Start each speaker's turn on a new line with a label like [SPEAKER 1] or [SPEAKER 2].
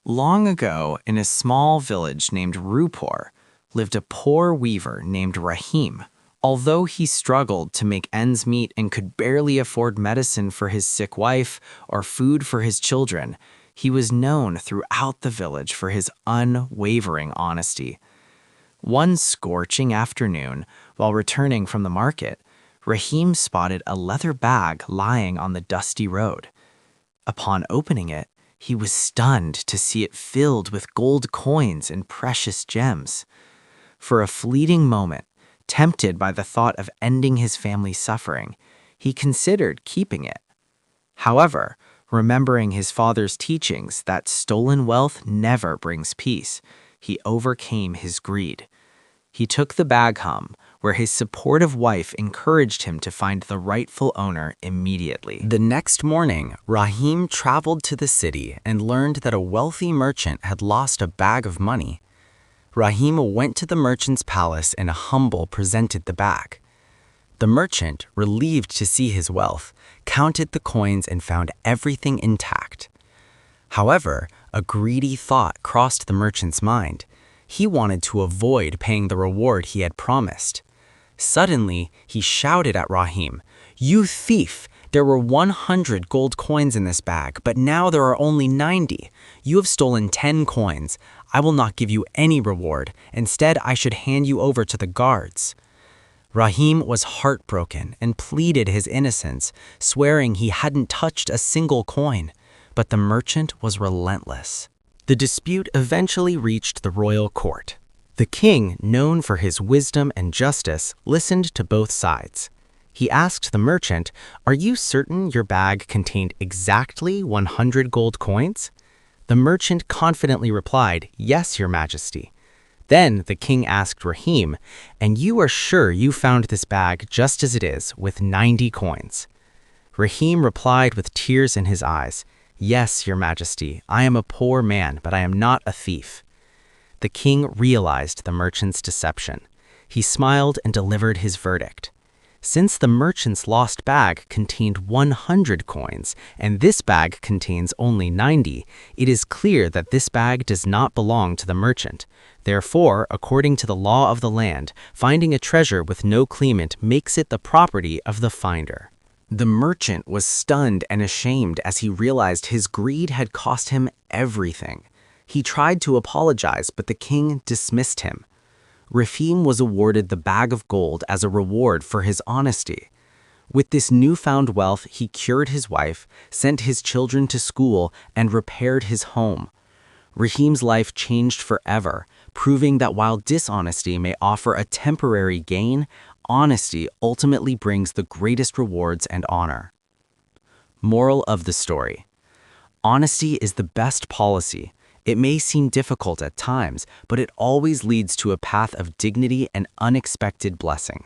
[SPEAKER 1] Long ago, in a small village named Rupor, lived a poor weaver named Rahim. Although he struggled to make ends meet and could barely afford medicine for his sick wife or food for his children, he was known throughout the village for his unwavering honesty. One scorching afternoon, while returning from the market, Rahim spotted a leather bag lying on the dusty road. Upon opening it, he was stunned to see it filled with gold coins and precious gems. For a fleeting moment, tempted by the thought of ending his family's suffering, he considered keeping it. However, remembering his father's teachings that stolen wealth never brings peace, he overcame his greed. He took the bag home, where his supportive wife encouraged him to find the rightful owner immediately. The next morning, Rahim traveled to the city and learned that a wealthy merchant had lost a bag of money. Rahim went to the merchant's palace and humbly presented the bag. The merchant, relieved to see his wealth, counted the coins and found everything intact. However, a greedy thought crossed the merchant's mind. He wanted to avoid paying the reward he had promised. Suddenly, he shouted at Rahim, "You thief! There were 100 gold coins in this bag, but now there are only 90. You have stolen 10 coins. I will not give you any reward. Instead, I should hand you over to the guards." Rahim was heartbroken and pleaded his innocence, swearing he hadn't touched a single coin. But the merchant was relentless. The dispute eventually reached the royal court. The king, known for his wisdom and justice, listened to both sides. He asked the merchant, "Are you certain your bag contained exactly 100 gold coins?" The merchant confidently replied, "Yes, your majesty." Then the king asked Rahim, "And you are sure you found this bag just as it is, with 90 coins?" Rahim replied with tears in his eyes, "Yes, your majesty, I am a poor man, but I am not a thief." The king realized the merchant's deception. He smiled and delivered his verdict. Since the merchant's lost bag contained 100 coins, and this bag contains only 90, it is clear that this bag does not belong to the merchant. Therefore, according to the law of the land, finding a treasure with no claimant makes it the property of the finder. The merchant was stunned and ashamed as he realized his greed had cost him everything. He tried to apologize, but the king dismissed him. Rahim was awarded the bag of gold as a reward for his honesty. With this newfound wealth, he cured his wife, sent his children to school, and repaired his home. Rahim's life changed forever, proving that while dishonesty may offer a temporary gain, honesty ultimately brings the greatest rewards and honor. Moral of the story: honesty is the best policy. It may seem difficult at times, but it always leads to a path of dignity and unexpected blessings.